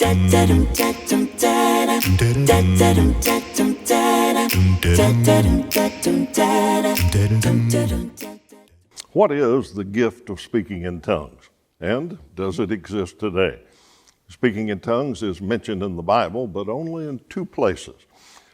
What is the gift of speaking in tongues, and does it exist today? Speaking in tongues is mentioned in the Bible, but only in two places.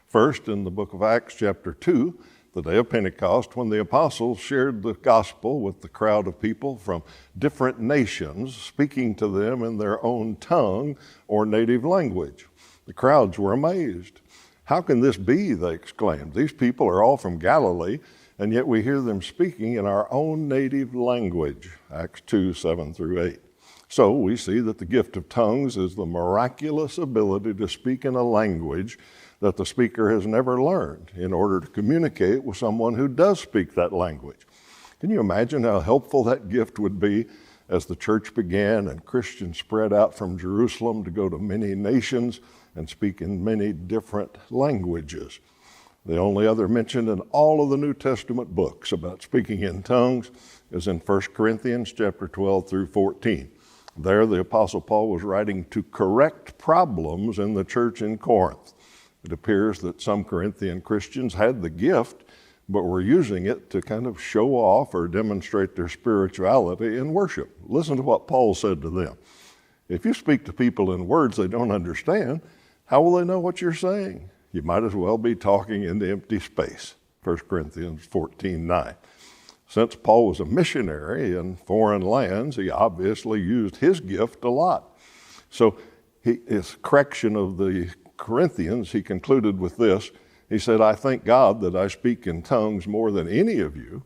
First, in the book of Acts, chapter 2, the day of Pentecost, when the apostles shared the gospel with the crowd of people from different nations, speaking to them in their own tongue or native language. The crowds were amazed. "How can this be?" they exclaimed. "These people are all from Galilee, and yet we hear them speaking in our own native language." Acts 2, 7 through 8. So we see that the gift of tongues is the miraculous ability to speak in a language that the speaker has never learned in order to communicate with someone who does speak that language. Can you imagine how helpful that gift would be as the church began and Christians spread out from Jerusalem to go to many nations and speak in many different languages? The only other mention in all of the New Testament books about speaking in tongues is in 1 Corinthians chapter 12 through 14. There, the Apostle Paul was writing to correct problems in the church in Corinth. It appears that some Corinthian Christians had the gift, but were using it to kind of show off or demonstrate their spirituality in worship. Listen to what Paul said to them. "If you speak to people in words they don't understand, how will they know what you're saying? You might as well be talking into empty space." 1 Corinthians 14:9. Since Paul was a missionary in foreign lands, he obviously used his gift a lot. So his correction of the Corinthians, he concluded with this. He said, "I thank God that I speak in tongues more than any of you,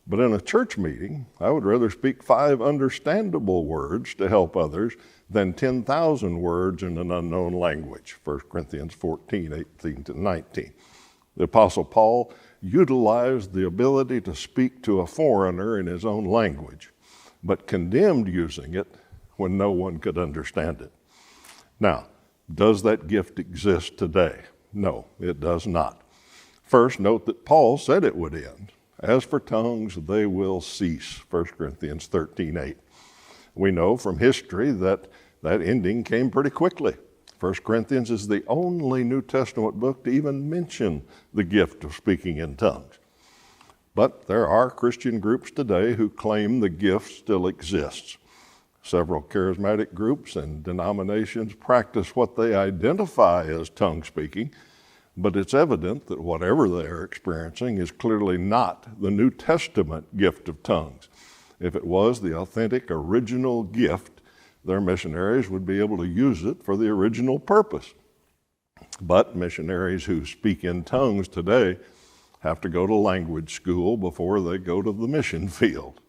but in a church meeting, I would rather speak 5 understandable words to help others than 10,000 words in an unknown language." 1 Corinthians 14, 18 to 19. The Apostle Paul utilized the ability to speak to a foreigner in his own language, but condemned using it when no one could understand it. Now, does that gift exist today? No, it does not. First, note that Paul said it would end. "As for tongues, they will cease," 1 Corinthians 13:8. We know from history that ending came pretty quickly. 1 Corinthians is the only New Testament book to even mention the gift of speaking in tongues. But there are Christian groups today who claim the gift still exists. Several charismatic groups and denominations practice what they identify as tongue speaking, but it's evident that whatever they are experiencing is clearly not the New Testament gift of tongues. If it was the authentic original gift, their missionaries would be able to use it for the original purpose. But missionaries who speak in tongues today have to go to language school before they go to the mission field.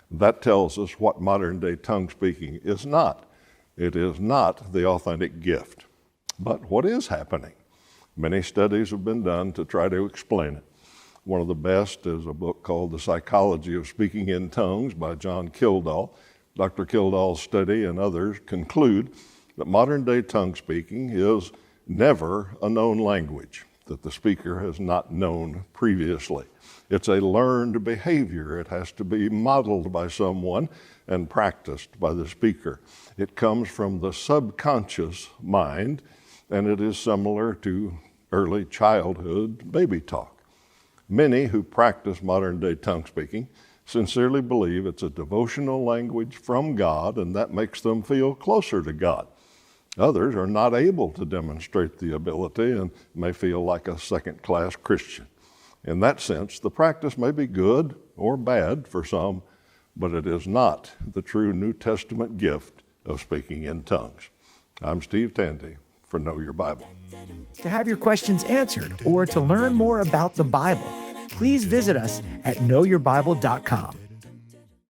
That tells us what modern day tongue speaking is not. It is not the authentic gift. But what is happening? Many studies have been done to try to explain it. One of the best is a book called The Psychology of Speaking in Tongues by John Kildall. Dr. Kildall's study and others conclude that modern day tongue speaking is never a known language that the speaker has not known previously. It's a learned behavior. It has to be modeled by someone and practiced by the speaker. It comes from the subconscious mind, and it is similar to early childhood baby talk. Many who practice modern day tongue speaking sincerely believe it's a devotional language from God, and that makes them feel closer to God. Others are not able to demonstrate the ability and may feel like a second-class Christian. In that sense, the practice may be good or bad for some, but it is not the true New Testament gift of speaking in tongues. I'm Steve Tandy for Know Your Bible. To have your questions answered or to learn more about the Bible, please visit us at knowyourbible.com.